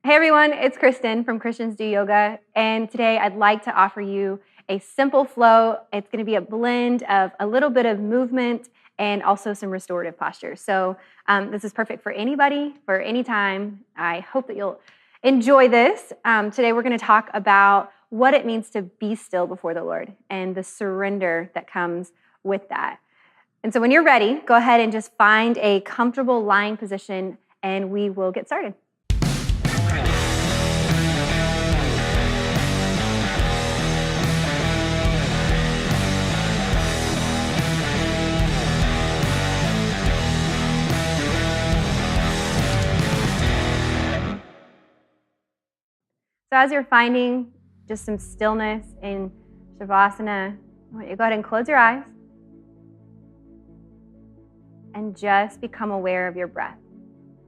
Hey everyone, it's Kristen from Christians Do Yoga, and today I'd like to offer you a simple flow. It's going to be a blend of a little bit of movement and also some restorative postures. So this is perfect for anybody, for any time. I hope that you'll enjoy this. Today we're going to talk about what it means to be still before the Lord and the surrender that comes with that. And so when you're ready, go ahead and just find a comfortable lying position and we will get started. So as you're finding just some stillness in Shavasana, I want you to go ahead and close your eyes and just become aware of your breath.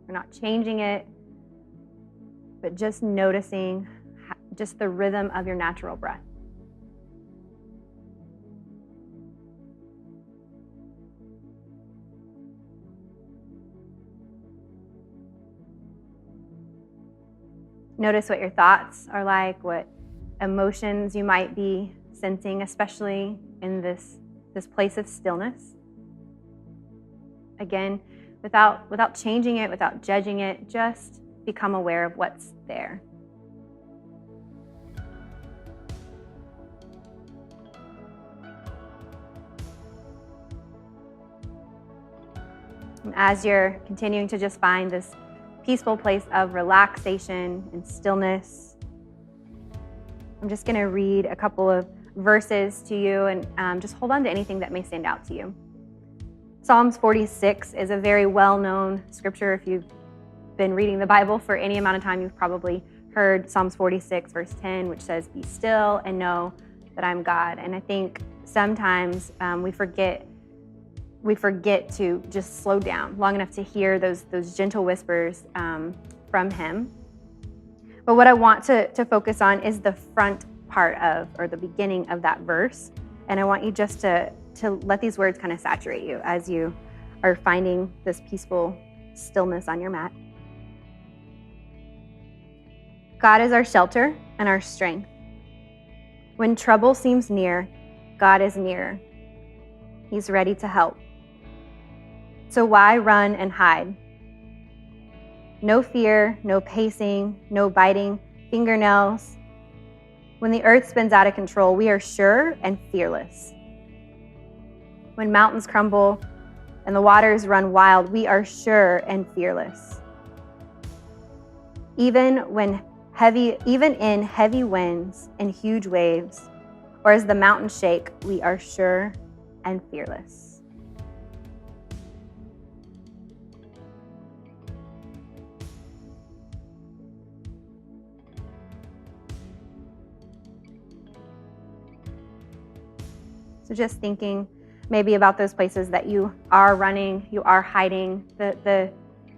We're not changing it, but just noticing just the rhythm of your natural breath. Notice what your thoughts are like, what emotions you might be sensing, especially in this place of stillness. Again, without changing it, without judging it, just become aware of what's there. And as you're continuing to just find this peaceful place of relaxation and stillness, I'm just going to read a couple of verses to you and just hold on to anything that may stand out to you. Psalms 46 is a very well-known scripture. If you've been reading the Bible for any amount of time, you've probably heard Psalms 46 verse 10, which says, "Be still and know that I'm God." And I think sometimes we forget to just slow down long enough to hear those gentle whispers from him. But what I want to focus on is the front part of, or the beginning of that verse. And I want you just to let these words kind of saturate you as you are finding this peaceful stillness on your mat. God is our shelter and our strength. When trouble seems near, God is near. He's ready to help. So why run and hide? No fear, no pacing, no biting fingernails. When the earth spins out of control, we are sure and fearless. When mountains crumble and the waters run wild, we are sure and fearless. Even in heavy winds and huge waves, or as the mountains shake, we are sure and fearless. So just thinking maybe about those places that you are running, you are hiding, the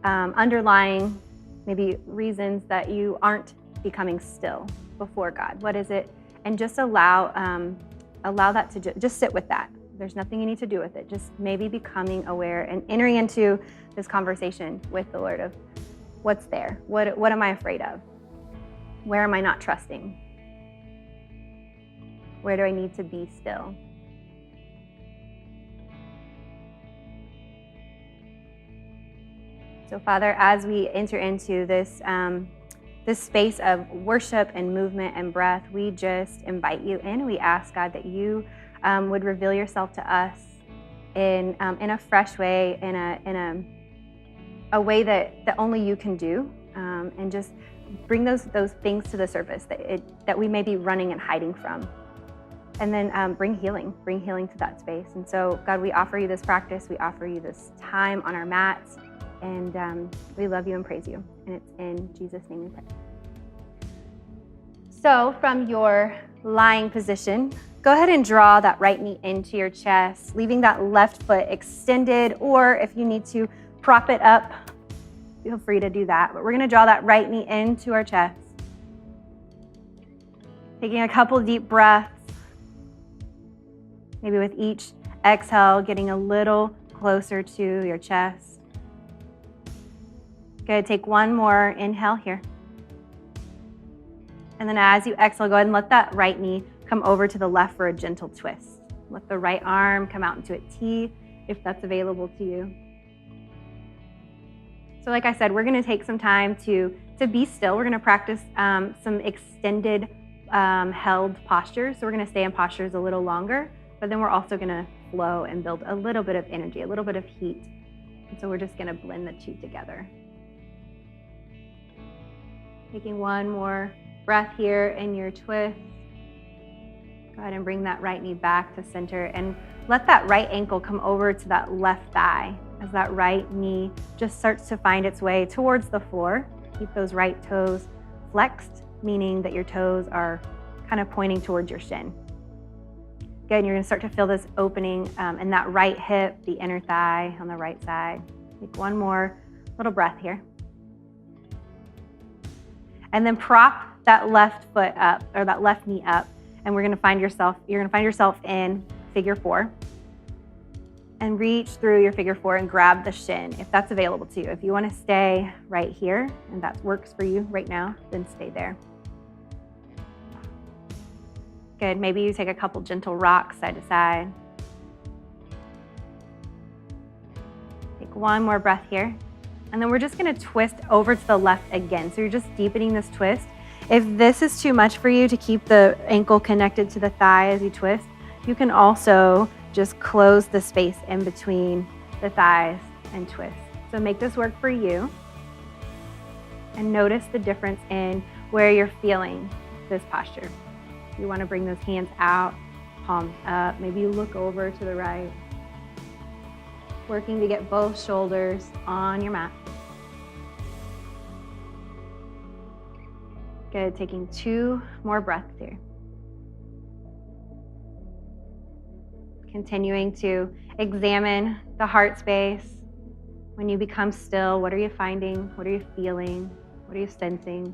underlying maybe reasons that you aren't becoming still before God. What is it? And just allow that to just sit with that. There's nothing you need to do with it. Just maybe becoming aware and entering into this conversation with the Lord of what's there. What am I afraid of? Where am I not trusting? Where do I need to be still? So Father, as we enter into this space of worship and movement and breath, we just invite you in. We ask, God, that you would reveal yourself to us in a fresh way, in a way that only you can do, and just bring those things to the surface that we may be running and hiding from. And then bring healing to that space. And so, God, we offer you this practice. We offer you this time on our mats. And we love you and praise you. And it's in Jesus' name we pray. So from your lying position, go ahead and draw that right knee into your chest, leaving that left foot extended, or if you need to prop it up, feel free to do that. But we're going to draw that right knee into our chest. Taking a couple deep breaths. Maybe with each exhale, getting a little closer to your chest. Good, take one more inhale here. And then as you exhale, go ahead and let that right knee come over to the left for a gentle twist. Let the right arm come out into a T if that's available to you. So like I said, we're gonna take some time to be still. We're gonna practice some extended held postures. So we're gonna stay in postures a little longer, but then we're also gonna flow and build a little bit of energy, a little bit of heat. And so we're just gonna blend the two together. Taking one more breath here in your twist. Go ahead and bring that right knee back to center and let that right ankle come over to that left thigh as that right knee just starts to find its way towards the floor. Keep those right toes flexed, meaning that your toes are kind of pointing towards your shin. Good, you're gonna start to feel this opening in that right hip, the inner thigh on the right side. Take one more little breath here. And then prop that left foot up, or that left knee up, and you're gonna find yourself in figure four. And reach through your figure four and grab the shin if that's available to you. If you wanna stay right here and that works for you right now, then stay there. Good, maybe you take a couple gentle rocks side to side. Take one more breath here. And then we're just gonna twist over to the left again. So you're just deepening this twist. If this is too much for you to keep the ankle connected to the thigh as you twist, you can also just close the space in between the thighs and twist. So make this work for you. And notice the difference in where you're feeling this posture. You wanna bring those hands out, palms up. Maybe you look over to the right. Working to get both shoulders on your mat. Good, taking two more breaths here. Continuing to examine the heart space. When you become still, what are you finding? What are you feeling? What are you sensing?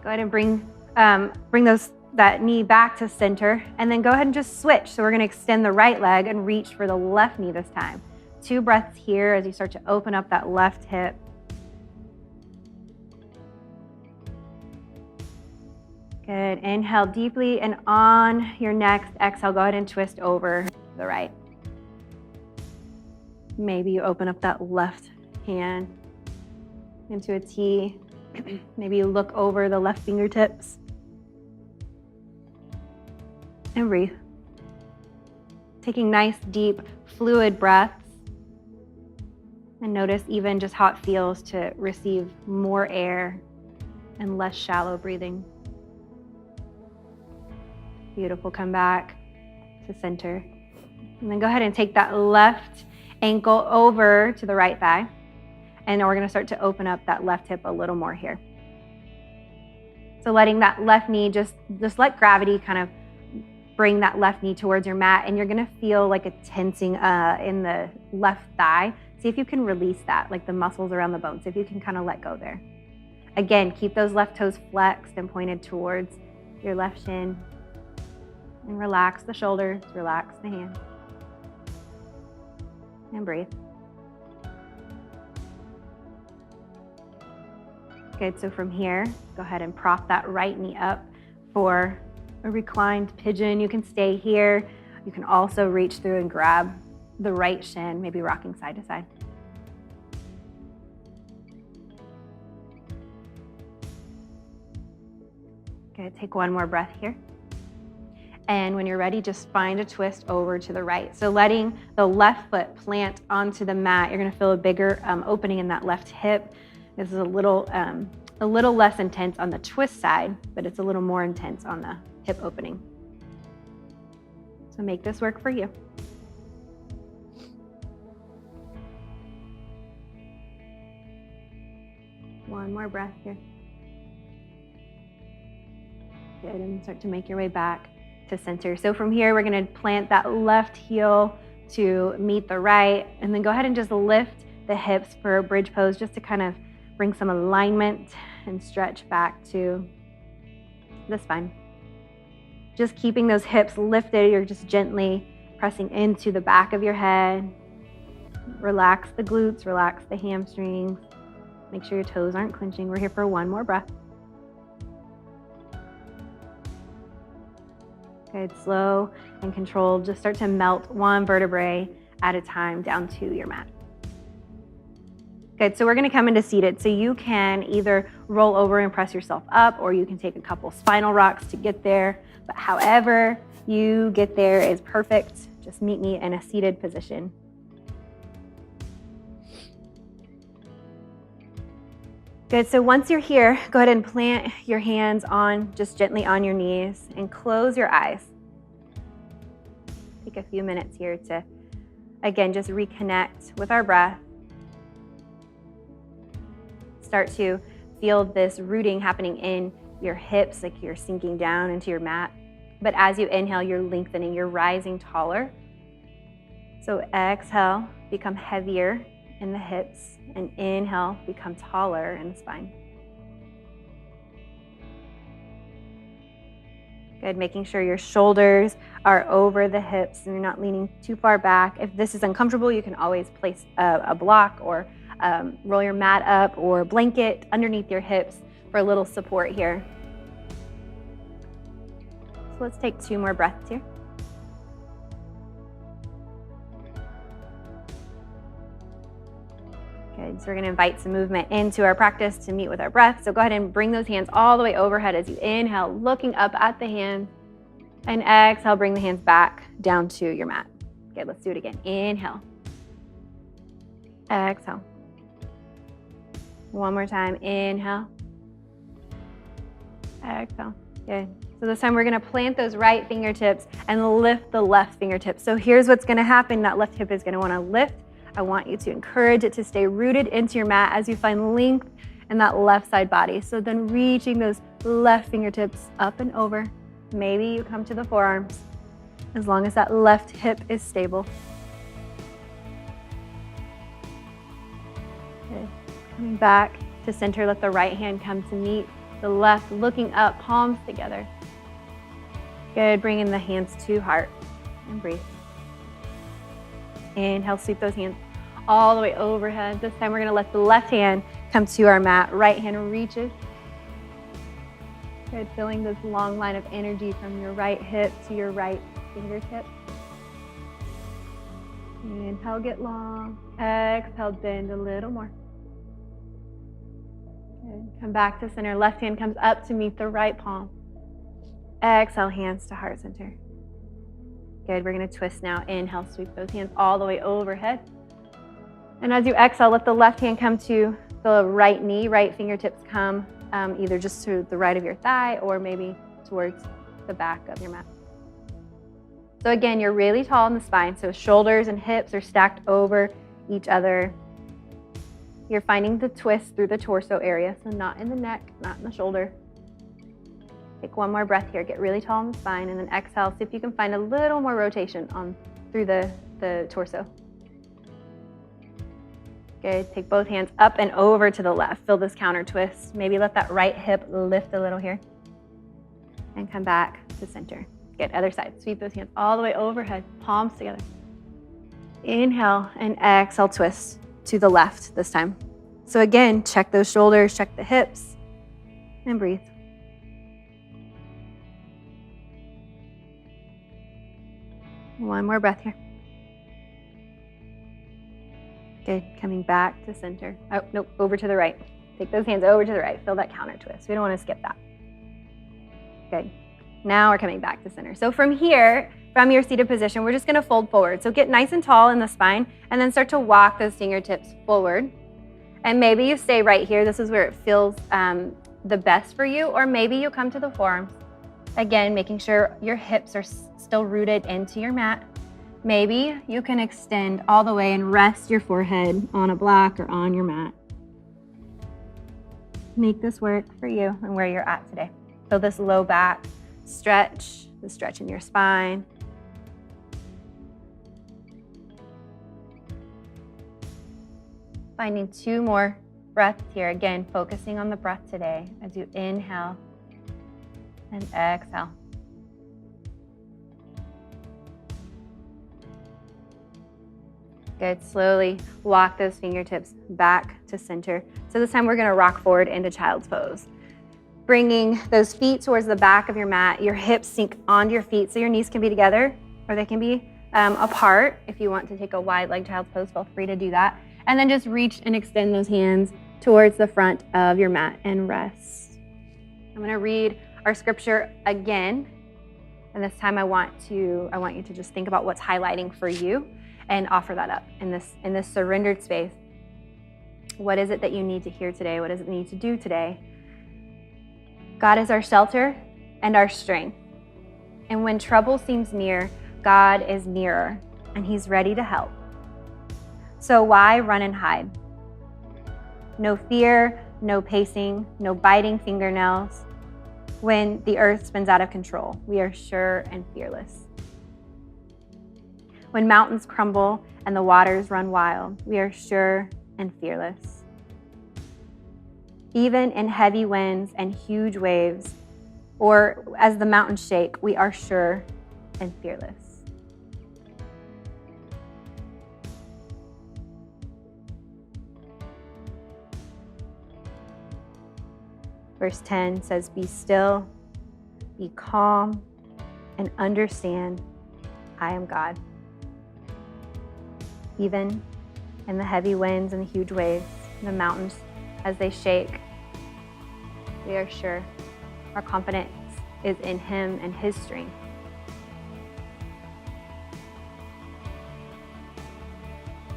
Go ahead and bring that knee back to center, and then go ahead and just switch. So we're gonna extend the right leg and reach for the left knee this time. 2 breaths here as you start to open up that left hip. Good, inhale deeply, and on your next exhale, go ahead and twist over to the right. Maybe you open up that left hand into a T. Maybe you look over the left fingertips. And breathe. Taking nice, deep, fluid breaths. And notice even just how it feels to receive more air and less shallow breathing. Beautiful, come back to center. And then go ahead and take that left ankle over to the right thigh. And then we're gonna start to open up that left hip a little more here. So letting that left knee, just let gravity kind of bring that left knee towards your mat, and you're gonna feel like a tensing in the left thigh. See if you can release that, like the muscles around the bone. See if you can kind of let go there. Again, keep those left toes flexed and pointed towards your left shin. And relax the shoulders, relax the hands. And breathe. Good, so from here, go ahead and prop that right knee up for a reclined pigeon. You can stay here. You can also reach through and grab the right shin, maybe rocking side to side. Good, take one more breath here. And when you're ready, just find a twist over to the right. So letting the left foot plant onto the mat, you're gonna feel a bigger opening in that left hip. This is a little less intense on the twist side, but it's a little more intense on the hip opening. So make this work for you. One more breath here. Good, and start to make your way back to center. So from here, we're gonna plant that left heel to meet the right, and then go ahead and just lift the hips for a bridge pose, just to kind of bring some alignment and stretch back to the spine. Just keeping those hips lifted, you're just gently pressing into the back of your head. Relax the glutes, relax the hamstrings. Make sure your toes aren't clenching. We're here for one more breath. Good, slow and controlled. Just start to melt one vertebrae at a time down to your mat. Good, so we're gonna come into seated. So you can either roll over and press yourself up, or you can take a couple spinal rocks to get there. But however you get there is perfect. Just meet me in a seated position. Good, so once you're here, go ahead and plant your hands just gently on your knees and close your eyes. Take a few minutes here to, again, just reconnect with our breath. Start to feel this rooting happening in your hips, like you're sinking down into your mat. But as you inhale, you're lengthening, you're rising taller. So exhale, become heavier in the hips, and inhale, become taller in the spine. Good, making sure your shoulders are over the hips and you're not leaning too far back. If this is uncomfortable, you can always place a block or roll your mat up or blanket underneath your hips for a little support here. So let's take 2 more breaths here. Good, so we're gonna invite some movement into our practice to meet with our breath. So go ahead and bring those hands all the way overhead as you inhale, looking up at the hands, and exhale, bring the hands back down to your mat. Okay, let's do it again. Inhale, exhale. One more time, inhale, exhale. Good. So this time we're gonna plant those right fingertips and lift the left fingertips. So here's what's gonna happen. That left hip is gonna wanna lift. I want you to encourage it to stay rooted into your mat as you find length in that left side body. So then reaching those left fingertips up and over. Maybe you come to the forearms, as long as that left hip is stable. Good. Coming back to center, let the right hand come to meet the left, looking up, palms together. Good, bringing the hands to heart and breathe. Inhale, sweep those hands all the way overhead. This time we're gonna let the left hand come to our mat. Right hand reaches. Good, feeling this long line of energy from your right hip to your right fingertip. Inhale, get long. Exhale, bend a little more. Good. Come back to center. Left hand comes up to meet the right palm. Exhale, hands to heart center. Good, we're gonna twist now. Inhale, sweep those hands all the way overhead. And as you exhale, let the left hand come to the right knee. Right fingertips come either just to the right of your thigh or maybe towards the back of your mat. So again, you're really tall in the spine. So shoulders and hips are stacked over each other. You're finding the twist through the torso area. So not in the neck, not in the shoulder. Take one more breath here. Get really tall in the spine, and then exhale. See if you can find a little more rotation through the torso. Good. Take both hands up and over to the left. Feel this counter twist. Maybe let that right hip lift a little here. And come back to center. Good. Other side. Sweep those hands all the way overhead. Palms together. Inhale and exhale, twist to the left this time. So again, check those shoulders, check the hips, and breathe. One more breath here. Good, coming back to center. Oh, nope, over to the right. Take those hands over to the right. Feel that counter twist. We don't want to skip that. Good. Now we're coming back to center. So from here, from your seated position, we're just gonna fold forward. So get nice and tall in the spine and then start to walk those fingertips forward. And maybe you stay right here. This is where it feels the best for you, or maybe you come to the forearms. Again, making sure your hips are still rooted into your mat. Maybe you can extend all the way and rest your forehead on a block or on your mat. Make this work for you and where you're at today. Feel this low back stretch, the stretch in your spine. Finding 2 more breaths here. Again, focusing on the breath today as you inhale and exhale. Good, slowly walk those fingertips back to center. So this time we're gonna rock forward into child's pose. bringing those feet towards the back of your mat. Your hips sink onto your feet so your knees can be together, or they can be apart. If you want to take a wide leg child's pose, feel free to do that. And then just reach and extend those hands towards the front of your mat and rest. I'm going to read our scripture again. And this time I want you to just think about what's highlighting for you and offer that up in this surrendered space. What is it that you need to hear today? What does it need to do today? God is our shelter and our strength. And when trouble seems near, God is nearer and he's ready to help. So why run and hide? No fear, no pacing, no biting fingernails. When the earth spins out of control, we are sure and fearless. When mountains crumble and the waters run wild, we are sure and fearless. Even in heavy winds and huge waves, or as the mountains shake, we are sure and fearless. Verse 10 says, "Be still, be calm, and understand I am God." Even in the heavy winds and the huge waves, the mountains as they shake, we are sure. Our confidence is in him and his strength.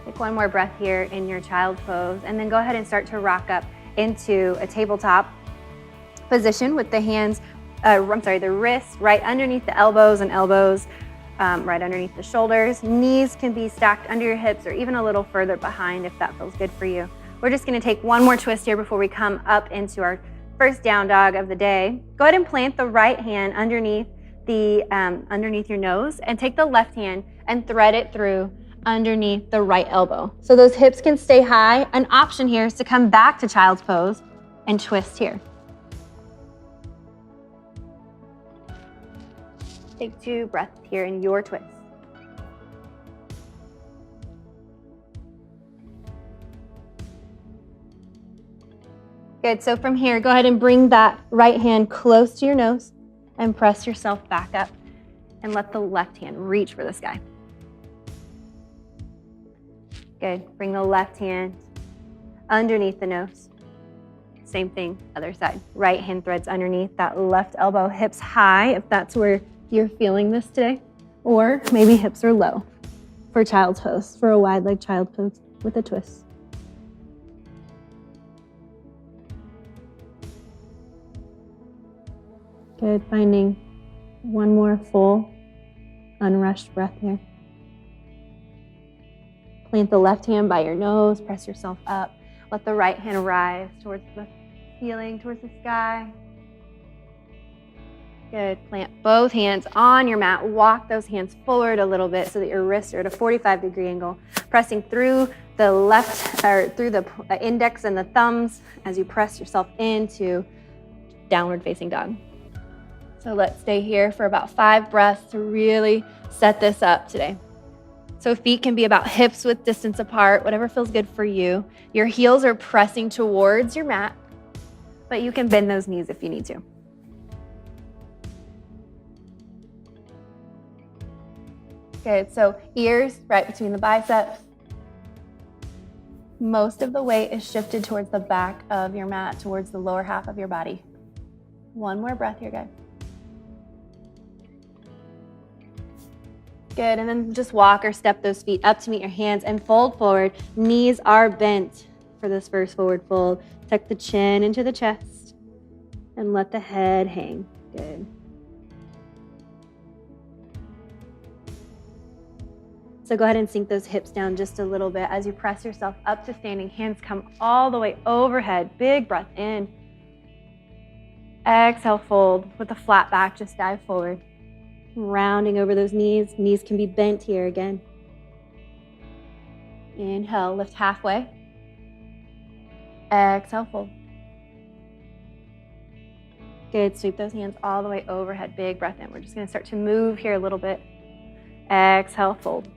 Take one more breath here in your child pose, and then go ahead and start to rock up into a tabletop position with the hands, the wrists right underneath the elbows and elbows right underneath the shoulders. Knees can be stacked under your hips or even a little further behind if that feels good for you. We're just gonna take one more twist here before we come up into our first down dog of the day. Go ahead and plant the right hand underneath your nose and take the left hand and thread it through underneath the right elbow. So those hips can stay high. An option here is to come back to child's pose and twist here. Take 2 breaths here in your twist. Good, so from here, go ahead and bring that right hand close to your nose and press yourself back up and let the left hand reach for the sky. Good, bring the left hand underneath the nose. Same thing, other side. Right hand threads underneath that left elbow, hips high if that's where you're feeling this today, or maybe hips are low for child's pose, for a wide leg child pose with a twist. Good, finding one more full, unrushed breath here. Plant the left hand by your nose, press yourself up. Let the right hand rise towards the ceiling, towards the sky. Good, plant both hands on your mat. Walk those hands forward a little bit so that your wrists are at a 45-degree angle, pressing through the left, or through the index and the thumbs as you press yourself into downward facing dog. So let's stay here for about 5 breaths to really set this up today. So feet can be about hips width distance apart, whatever feels good for you. Your heels are pressing towards your mat, but you can bend those knees if you need to. Good, so ears right between the biceps. Most of the weight is shifted towards the back of your mat, towards the lower half of your body. One more breath here, guys. Good, and then just walk or step those feet up to meet your hands and fold forward. Knees are bent for this first forward fold. Tuck the chin into the chest and let the head hang. Good. So go ahead and sink those hips down just a little bit as you press yourself up to standing. Hands come all the way overhead. Big breath in. Exhale, fold with a flat back, just dive forward. Rounding over those knees. Knees can be bent here again. Inhale, lift halfway. Exhale, fold. Good, sweep those hands all the way overhead. Big breath in. We're just gonna start to move here a little bit. Exhale, fold.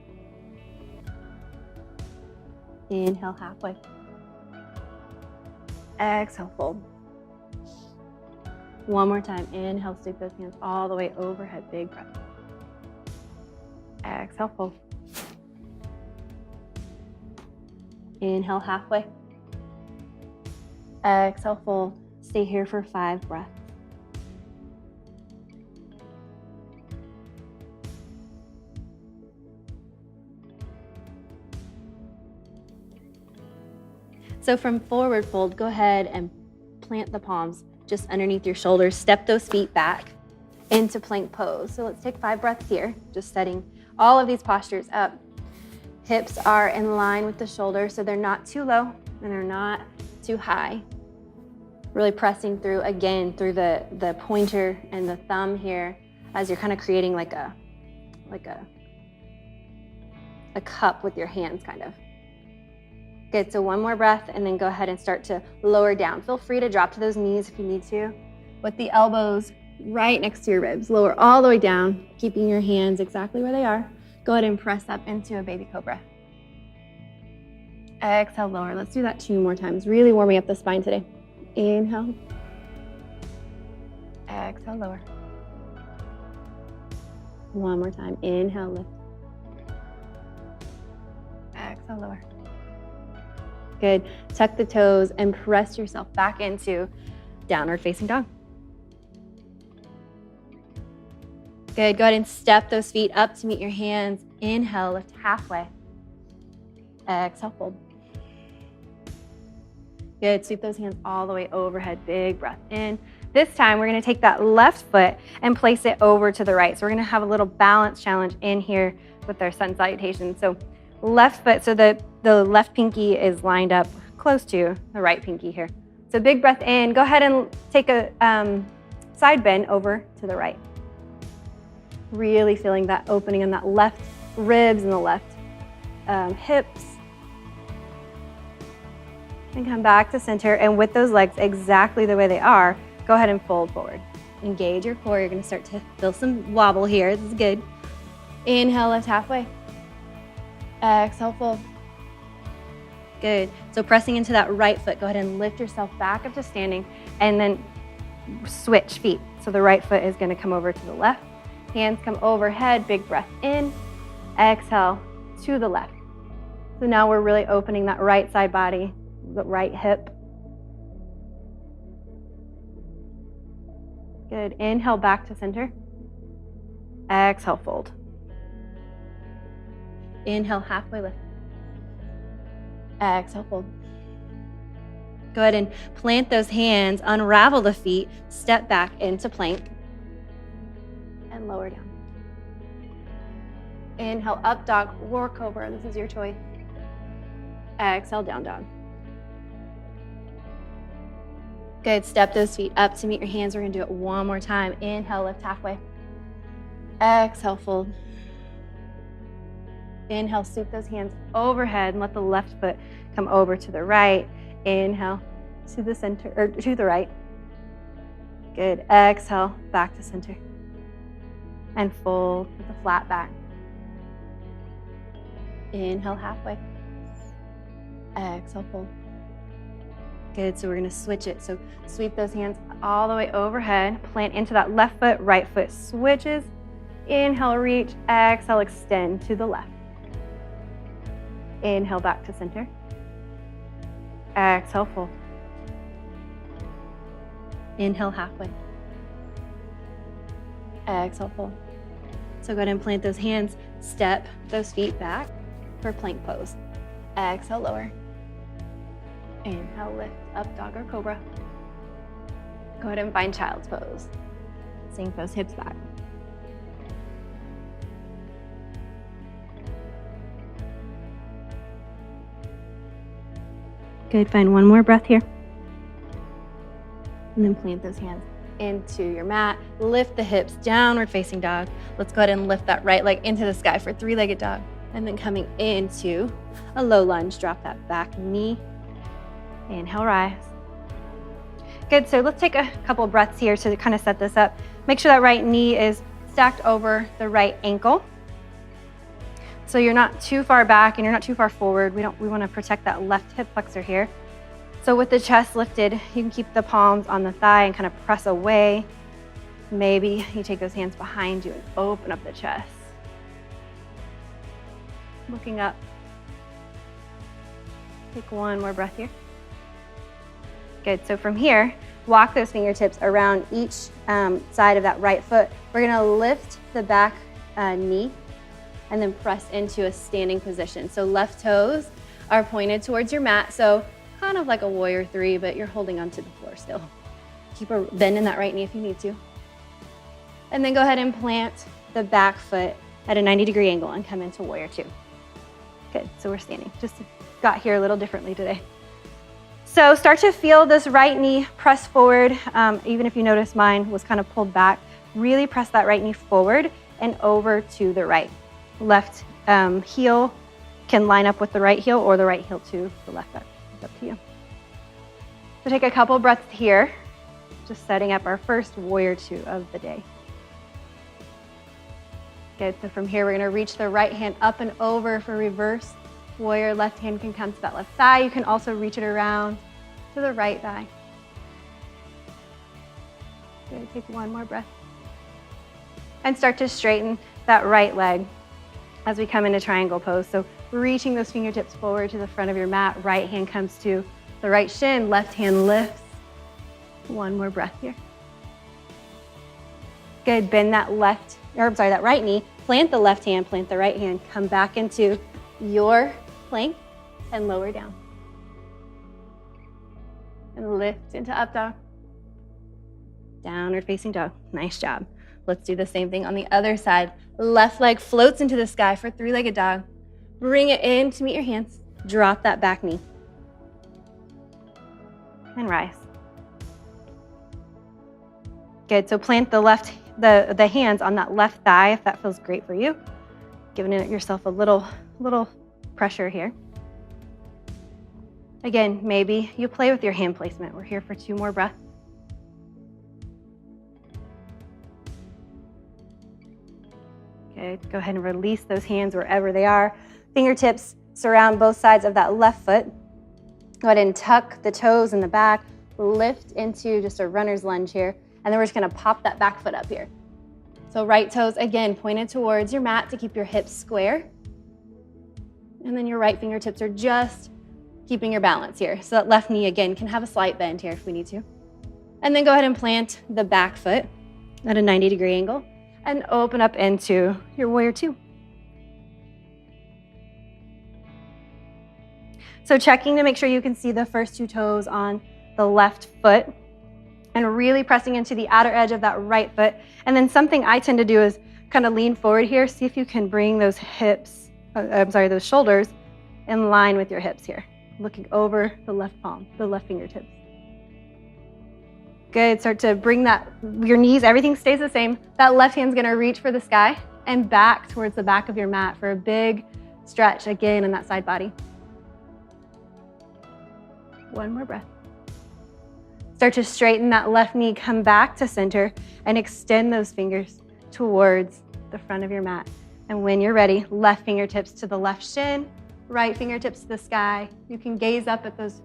Inhale, halfway. Exhale, fold. One more time. Inhale, sweep those hands all the way overhead. Big breath. Exhale, fold. Inhale, halfway. Exhale, fold. Stay here for 5 breaths. So from forward fold, go ahead and plant the palms just underneath your shoulders. Step those feet back into plank pose. So let's take 5 breaths here, just setting all of these postures up. Hips are in line with the shoulders, so they're not too low and they're not too high. Really pressing through again through the pointer and the thumb here as you're kind of creating like a cup with your hands kind of. Good, so one more breath and then go ahead and start to lower down. Feel free to drop to those knees if you need to, with the elbows right next to your ribs. Lower all the way down, keeping your hands exactly where they are. Go ahead and press up into a baby cobra. Exhale, lower. Let's do that 2 more times. Really warming up the spine today. Inhale. Exhale, lower. One more time. Inhale, lift. Exhale, lower. Good. Tuck the toes and press yourself back into downward facing dog. Good. Go ahead and step those feet up to meet your hands. Inhale, lift halfway. Exhale, fold. Good. Sweep those hands all the way overhead. Big breath in. This time, we're going to take that left foot and place it over to the right. So we're going to have a little balance challenge in here with our sun salutation. So left foot, so the left pinky is lined up close to the right pinky here. So big breath in. Go ahead and take a side bend over to the right. Really feeling that opening on that left ribs and the left hips. And come back to center. And with those legs exactly the way they are, go ahead and fold forward. Engage your core. You're going to start to feel some wobble here. This is good. Inhale, lift halfway. Exhale, fold. Good. So pressing into that right foot, go ahead and lift yourself back up to standing and then switch feet. So the right foot is going to come over to the left. Hands come overhead, big breath in. Exhale to the left. So now we're really opening that right side body, the right hip. Good. Inhale back to center. Exhale, fold. Inhale, halfway lift. Exhale, fold. Go ahead and plant those hands, unravel the feet, step back into plank, and lower down. Inhale, up dog or cobra. This is your choice. Exhale, down dog. Good. Step those feet up to meet your hands. We're going to do it one more time. Inhale, lift halfway. Exhale, fold. Inhale, sweep those hands overhead and let the left foot come over to the right. Inhale to the center, or to the right. Good. Exhale, back to center. And fold with a flat back. Inhale, halfway. Exhale, fold. Good. So we're going to switch it. So sweep those hands all the way overhead. Plant into that left foot, right foot switches. Inhale, reach. Exhale, extend to the left. Inhale, back to center. Exhale, fold. Inhale, halfway. Exhale, fold. So go ahead and plant those hands. Step those feet back for plank pose. Exhale, lower. Inhale, lift up dog or cobra. Go ahead and find child's pose. Sink those hips back. Good. Find one more breath here. And then plant those hands into your mat. Lift the hips, downward facing dog. Let's go ahead and lift that right leg into the sky for three-legged dog. And then coming into a low lunge, drop that back knee. Inhale, rise. Good. So let's take a couple breaths here to kind of set this up. Make sure that right knee is stacked over the right ankle. So you're not too far back and you're not too far forward. We want to protect that left hip flexor here. So with the chest lifted, you can keep the palms on the thigh and kind of press away. Maybe you take those hands behind you and open up the chest. Looking up. Take one more breath here. Good, so from here, walk those fingertips around each side of that right foot. We're gonna lift the back knee and then press into a standing position. So left toes are pointed towards your mat. So kind of like a warrior three, but you're holding onto the floor still. Keep a bend in that right knee if you need to. And then go ahead and plant the back foot at a 90-degree angle and come into warrior two. Good, so we're standing. Just got here a little differently today. So start to feel this right knee press forward. Even if you notice mine was kind of pulled back, really press that right knee forward and over to the right. Left heel can line up with the right heel or the right heel to the left foot. It's up to you. So take a couple breaths here, just setting up our first warrior two of the day. Good, so from here we're gonna reach the right hand up and over for reverse warrior. Left hand can come to that left thigh. You can also reach it around to the right thigh. Good, take one more breath. And start to straighten that right leg as we come into triangle pose. So reaching those fingertips forward to the front of your mat. Right hand comes to the right shin, left hand lifts. One more breath here. Good, bend that that right knee, plant the left hand, plant the right hand, come back into your plank and lower down. And lift into up dog. Downward facing dog, nice job. Let's do the same thing on the other side. Left leg floats into the sky for three-legged dog. Bring it in to meet your hands. Drop that back knee. And rise. Good, so plant the hands on that left thigh if that feels great for you. Giving yourself a little pressure here. Again, maybe you play with your hand placement. We're here for two more breaths. Okay, go ahead and release those hands wherever they are. Fingertips surround both sides of that left foot. Go ahead and tuck the toes in the back, lift into just a runner's lunge here, and then we're just gonna pop that back foot up here. So right toes, again, pointed towards your mat to keep your hips square. And then your right fingertips are just keeping your balance here. So that left knee, again, can have a slight bend here if we need to. And then go ahead and plant the back foot at a 90-degree angle and open up into your warrior two. So checking to make sure you can see the first two toes on the left foot and really pressing into the outer edge of that right foot. And then something I tend to do is kind of lean forward here. See if you can bring those those shoulders in line with your hips here. Looking over the left palm, the left fingertips. Good, start to bring your knees, everything stays the same. That left hand's gonna reach for the sky and back towards the back of your mat for a big stretch again in that side body. One more breath. Start to straighten that left knee, come back to center and extend those fingers towards the front of your mat. And when you're ready, left fingertips to the left shin, right fingertips to the sky. You can gaze up at those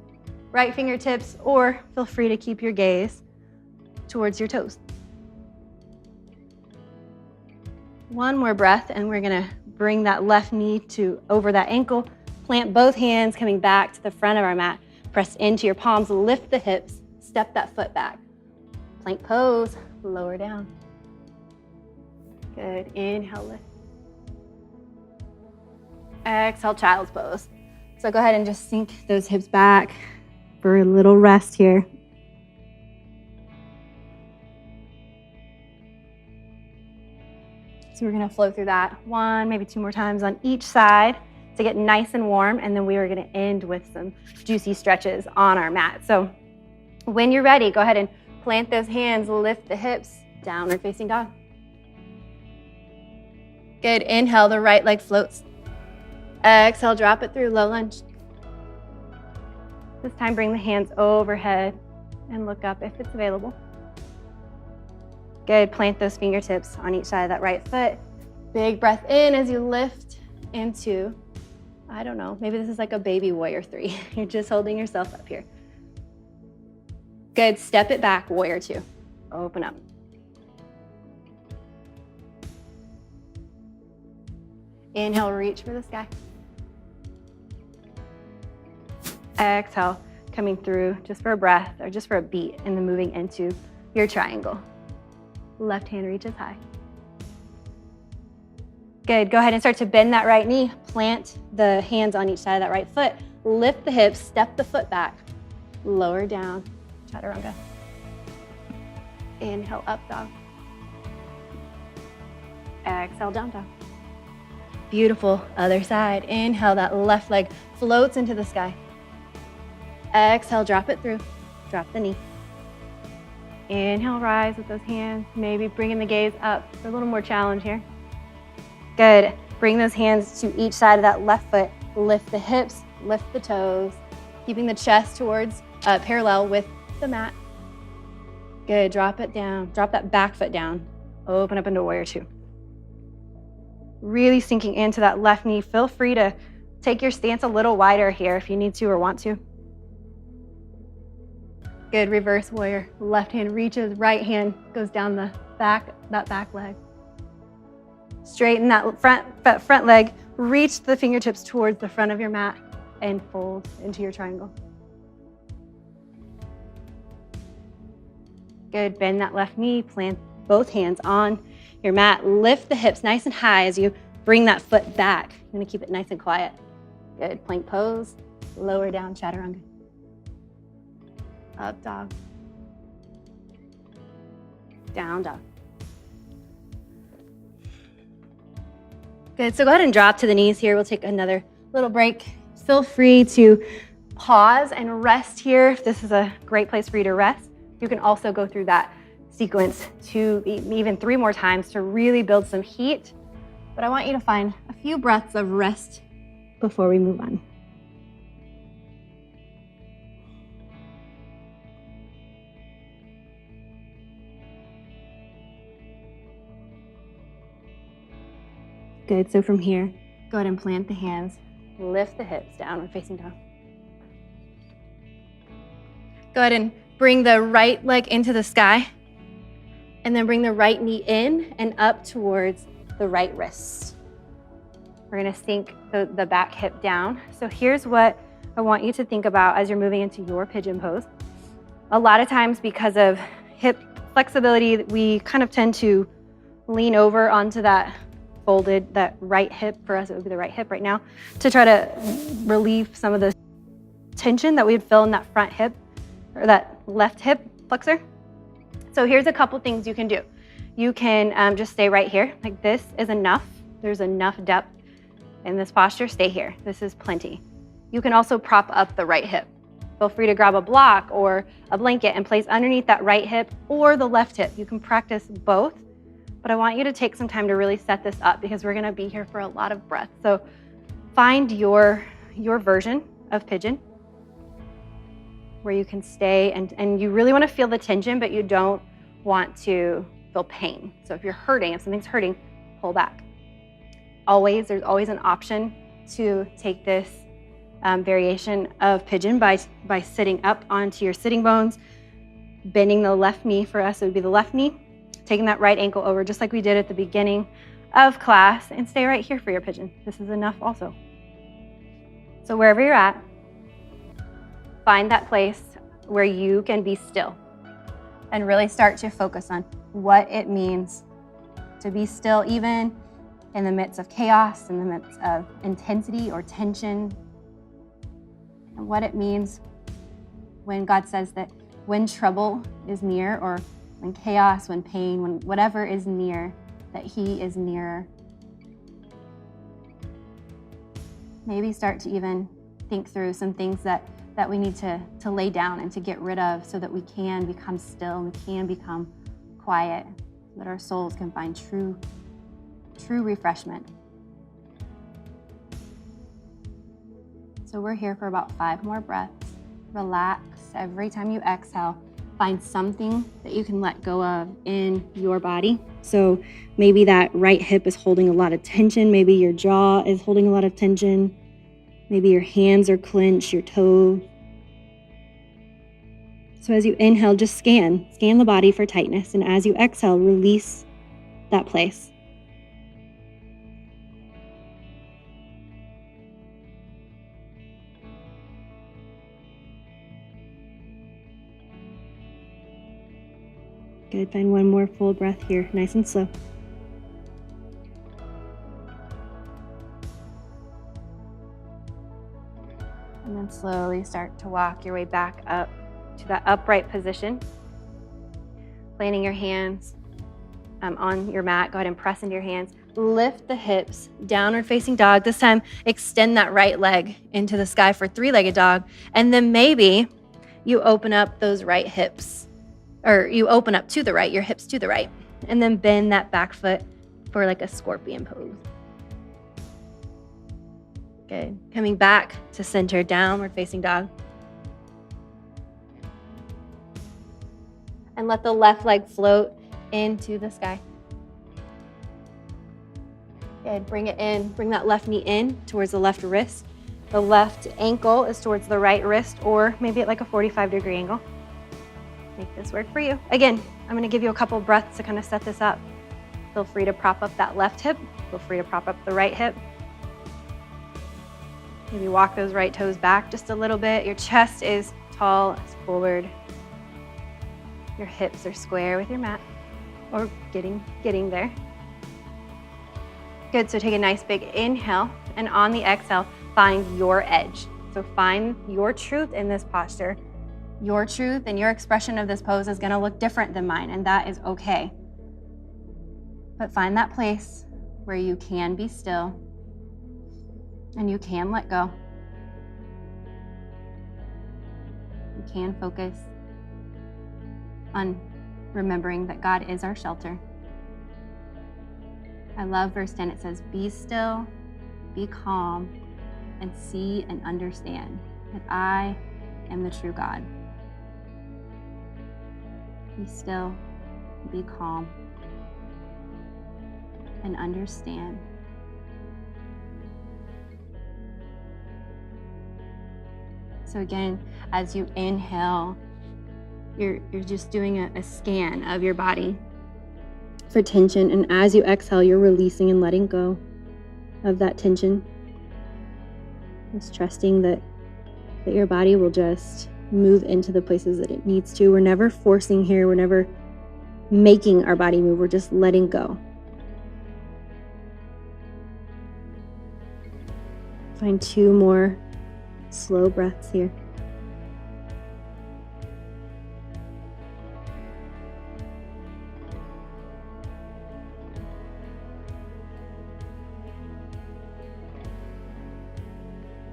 right fingertips or feel free to keep your gaze towards your toes. One more breath and we're gonna bring that left knee over that ankle, plant both hands coming back to the front of our mat. Press into your palms, lift the hips, step that foot back. Plank pose, lower down. Good, inhale, lift. Exhale, child's pose. So go ahead and just sink those hips back for a little rest here. So we're gonna flow through that one, maybe two more times on each side to get nice and warm, and then we are gonna end with some juicy stretches on our mat. So when you're ready, go ahead and plant those hands, lift the hips, downward facing dog. Good, inhale, the right leg floats. Exhale, drop it through, low lunge. This time, bring the hands overhead and look up if it's available. Good, plant those fingertips on each side of that right foot. Big breath in as you lift into, I don't know, maybe this is like a baby warrior three. You're just holding yourself up here. Good, step it back, warrior two. Open up. Inhale, reach for the sky. Exhale, coming through just for a breath or just for a beat, and then moving into your triangle. Left hand reaches high. Good, go ahead and start to bend that right knee. Plant the hands on each side of that right foot. Lift the hips, step the foot back. Lower down, chaturanga. Inhale, up dog. Exhale, down dog. Beautiful, other side. Inhale, that left leg floats into the sky. Exhale, drop it through. Drop the knee. Inhale, rise with those hands. Maybe bringing the gaze up for a little more challenge here. Good. Bring those hands to each side of that left foot. Lift the hips, lift the toes, keeping the chest towards parallel with the mat. Good. Drop it down. Drop that back foot down. Open up into warrior two. Really sinking into that left knee. Feel free to take your stance a little wider here if you need to or want to. Good, reverse warrior. Left hand reaches, right hand goes down the back, that back leg. Straighten that front leg, reach the fingertips towards the front of your mat and fold into your triangle. Good, bend that left knee, plant both hands on your mat. Lift the hips nice and high as you bring that foot back. I'm gonna keep it nice and quiet. Good, plank pose, lower down, chaturanga. Up dog. Down dog. Good, so go ahead and drop to the knees here. We'll take another little break. Feel free to pause and rest here. This is a great place for you to rest. You can also go through that sequence 2, even 3 more times to really build some heat. But I want you to find a few breaths of rest before we move on. Good, so from here, go ahead and plant the hands, lift the hips, downward facing dog. Go ahead and bring the right leg into the sky, and then bring the right knee in and up towards the right wrist. We're gonna sink the back hip down. So here's what I want you to think about as you're moving into your pigeon pose. A lot of times because of hip flexibility, we kind of tend to lean over onto that folded, that right hip. For us, it would be the right hip right now, to try to relieve some of the tension that we would feel in that front hip or that left hip flexor. So here's a couple things you can do. You can just stay right here. Like, this is enough. There's enough depth in this posture. Stay here. This is plenty. You can also prop up the right hip. Feel free to grab a block or a blanket and place underneath that right hip or the left hip. You can practice both, but I want you to take some time to really set this up because we're gonna be here for a lot of breath. So find your version of pigeon where you can stay and you really wanna feel the tension, but you don't want to feel pain. So if you're hurting, if something's hurting, pull back. There's always an option to take this variation of pigeon by sitting up onto your sitting bones, bending the left knee. For us, it would be the left knee, taking that right ankle over just like we did at the beginning of class, and stay right here for your pigeon. This is enough also. So wherever you're at, find that place where you can be still and really start to focus on what it means to be still, even in the midst of chaos, in the midst of intensity or tension, and what it means when God says that when trouble is near, or when chaos, when pain, when whatever is near, that He is nearer. Maybe start to even think through some things that we need to lay down and to get rid of so that we can become still and we can become quiet, so that our souls can find true refreshment. So we're here for about 5 more breaths. Relax. Every time you exhale, find something that you can let go of in your body. So maybe that right hip is holding a lot of tension. Maybe your jaw is holding a lot of tension. Maybe your hands are clenched, your toes. So as you inhale, just scan the body for tightness. And as you exhale, release that place. Good, find one more full breath here, nice and slow. And then slowly start to walk your way back up to that upright position. Planting your hands on your mat, go ahead and press into your hands. Lift the hips, downward facing dog. This time, extend that right leg into the sky for three-legged dog. And then maybe you open up those right hips, or you open up to the right, your hips to the right, and then bend that back foot for like a scorpion pose. Good. Coming back to center, downward facing dog. And let the left leg float into the sky. Good. Bring it in. Bring that left knee in towards the left wrist. The left ankle is towards the right wrist, or maybe at like a 45-degree angle. Make this work for you. Again, I'm going to give you a couple breaths to kind of set this up. Feel free to prop up that left hip. Feel free to prop up the right hip. Maybe walk those right toes back just a little bit. Your chest is tall as forward. Your hips are square with your mat, or getting there. Good, so take a nice big inhale, and on the exhale, find your edge. So find your truth in this posture. Your truth and your expression of this pose is gonna look different than mine, and that is okay. But find that place where you can be still and you can let go. You can focus on remembering that God is our shelter. I love verse 10. It says, be still, be calm, and see and understand that I am the true God. Be still, be calm, and understand. So again, as you inhale, you're just doing a scan of your body for tension, and as you exhale, you're releasing and letting go of that tension. Just trusting that your body will just move into the places that it needs to. We're never forcing here. We're never making our body move. We're just letting go. Find 2 more slow breaths here.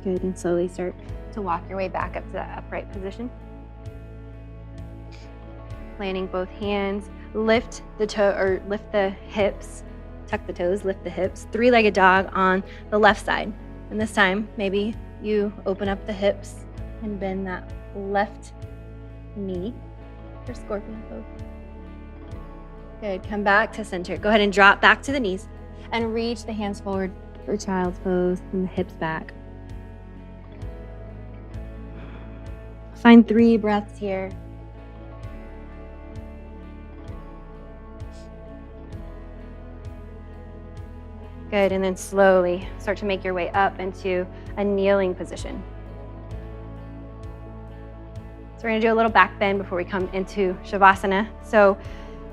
Good, and slowly start to walk your way back up to that upright position. Planting both hands, lift the hips, tuck the toes, lift the hips. 3-legged dog on the left side. And this time, maybe you open up the hips and bend that left knee for scorpion pose. Good, come back to center. Go ahead and drop back to the knees and reach the hands forward for child's pose and the hips back. Find 3 breaths here. Good, and then slowly start to make your way up into a kneeling position. So we're gonna do a little back bend before we come into Shavasana. So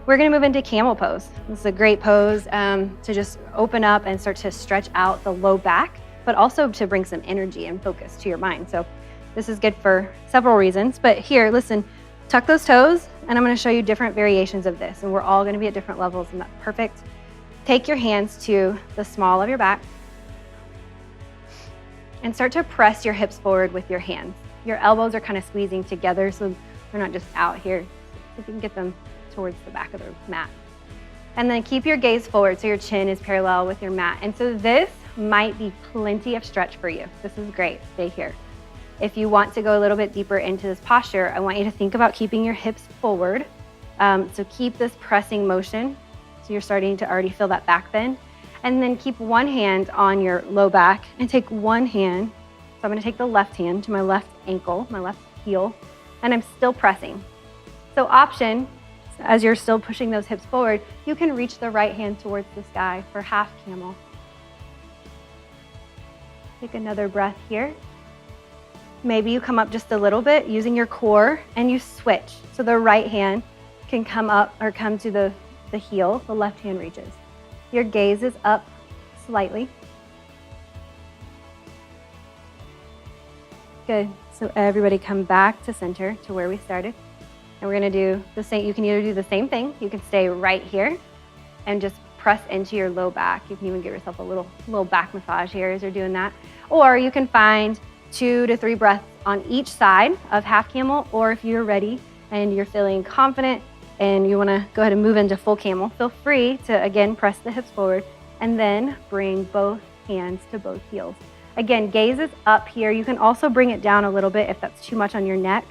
we're gonna move into Camel Pose. This is a great pose to just open up and start to stretch out the low back, but also to bring some energy and focus to your mind. So this is good for several reasons, but here, listen, tuck those toes, and I'm gonna show you different variations of this, and we're all gonna be at different levels, and that's perfect. Take your hands to the small of your back and start to press your hips forward with your hands. Your elbows are kind of squeezing together, so they're not just out here. So if you can get them towards the back of the mat. And then keep your gaze forward so your chin is parallel with your mat. And so this might be plenty of stretch for you. This is great, stay here. If you want to go a little bit deeper into this posture, I want you to think about keeping your hips forward. So keep this pressing motion. So you're starting to already feel that back bend. And then keep one hand on your low back and take one hand. So I'm gonna take the left hand to my left ankle, my left heel, and I'm still pressing. So option, as you're still pushing those hips forward, you can reach the right hand towards the sky for half camel. Take another breath here. Maybe you come up just a little bit using your core and you switch. So the right hand can come up or come to the heel, the left hand reaches. Your gaze is up slightly. Good. So everybody come back to center, to where we started. And we're gonna do the same. You can either do the same thing, you can stay right here and just press into your low back. You can even give yourself a little back massage here as you're doing that. Or you can find 2 to 3 breaths on each side of half camel, or if you're ready and you're feeling confident and you wanna go ahead and move into full camel, feel free to, again, press the hips forward and then bring both hands to both heels. Again, gaze is up here. You can also bring it down a little bit if that's too much on your neck.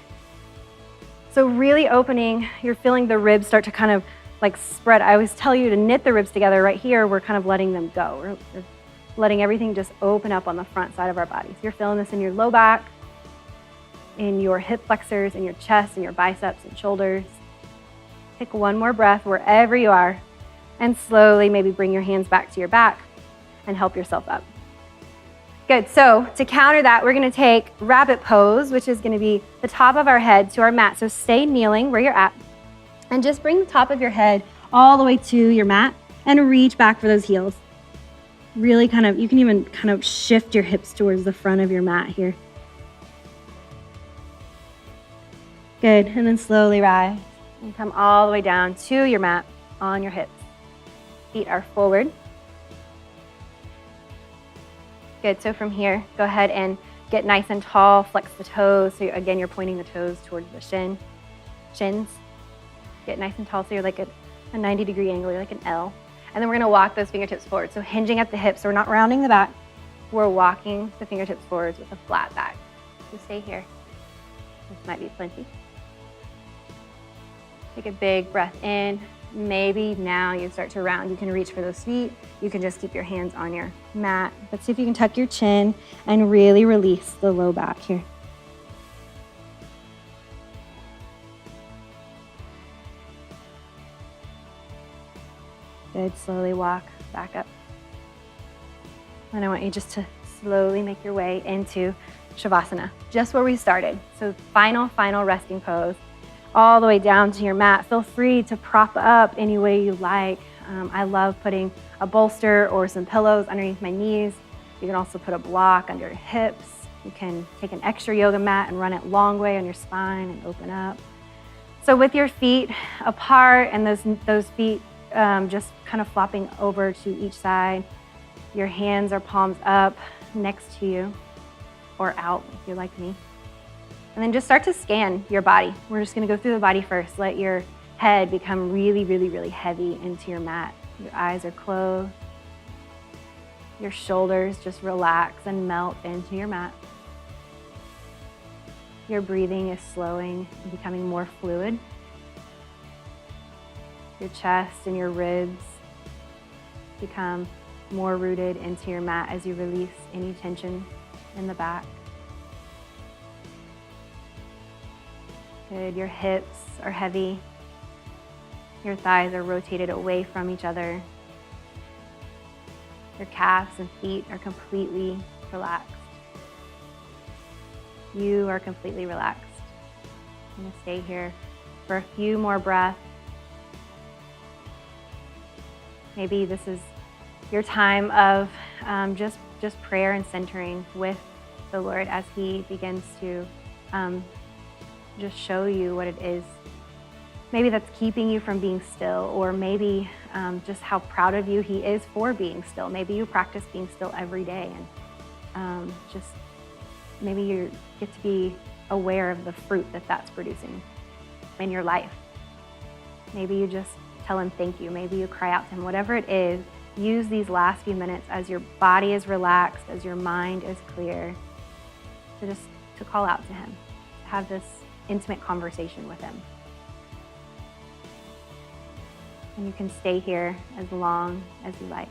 So really opening, you're feeling the ribs start to kind of like spread. I always tell you to knit the ribs together. Right here, we're kind of letting them go. We're letting everything just open up on the front side of our bodies. You're feeling this in your low back, in your hip flexors, in your chest, in your biceps and shoulders. Take one more breath wherever you are and slowly maybe bring your hands back to your back and help yourself up. Good, so to counter that, we're gonna take rabbit pose, which is gonna be the top of our head to our mat. So stay kneeling where you're at and just bring the top of your head all the way to your mat and reach back for those heels. Really kind of, you can even kind of shift your hips towards the front of your mat here. Good, and then slowly rise and come all the way down to your mat on your hips. Feet are forward. Good, so from here, go ahead and get nice and tall, flex the toes. So again, you're pointing the toes towards the shins. Get nice and tall so you're like a 90-degree angle, you're like an L. And then we're gonna walk those fingertips forward. So hinging at the hips, so we're not rounding the back. We're walking the fingertips forwards with a flat back. So stay here. This might be plenty. Take a big breath in. Maybe now you start to round. You can reach for those feet. You can just keep your hands on your mat. But see if you can tuck your chin and really release the low back here. Good, slowly walk back up. And I want you just to slowly make your way into Shavasana, just where we started. So final resting pose, all the way down to your mat. Feel free to prop up any way you like. I love putting a bolster or some pillows underneath my knees. You can also put a block under your hips. You can take an extra yoga mat and run it long way on your spine and open up. So with your feet apart and those feet just kind of flopping over to each side, your hands are palms up next to you or out if you're like me. And then just start to scan your body. We're just gonna go through the body first. Let your head become really, really, really heavy into your mat. Your eyes are closed. Your shoulders just relax and melt into your mat. Your breathing is slowing and becoming more fluid. Your chest and your ribs become more rooted into your mat as you release any tension in the back. Good, your hips are heavy. Your thighs are rotated away from each other. Your calves and feet are completely relaxed. You are completely relaxed. I'm gonna stay here for a few more breaths. Maybe this is your time of just prayer and centering with the Lord as He begins to just show you what it is. Maybe that's keeping you from being still, or maybe just how proud of you He is for being still. Maybe you practice being still every day, and just maybe you get to be aware of the fruit that that's producing in your life. Maybe you just tell Him thank you. Maybe you cry out to Him. Whatever it is, use these last few minutes as your body is relaxed, as your mind is clear, to call out to Him, to have this intimate conversation with Him. And you can stay here as long as you like.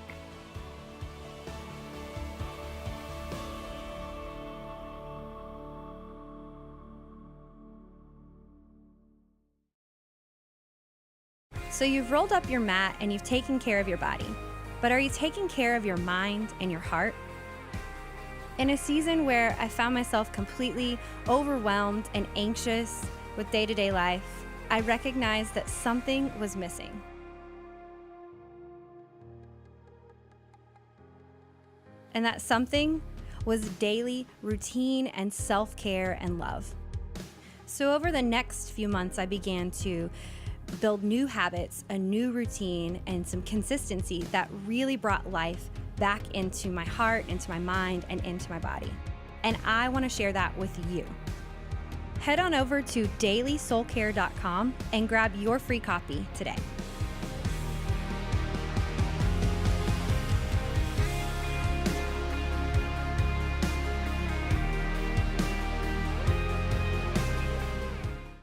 So you've rolled up your mat and you've taken care of your body, but are you taking care of your mind and your heart? In a season where I found myself completely overwhelmed and anxious with day-to-day life, I recognized that something was missing. And that something was daily routine and self-care and love. So over the next few months, I began to build new habits, a new routine, and some consistency that really brought life back into my heart, into my mind, and into my body. And I want to share that with you. Head on over to dailysoulcare.com and grab your free copy today.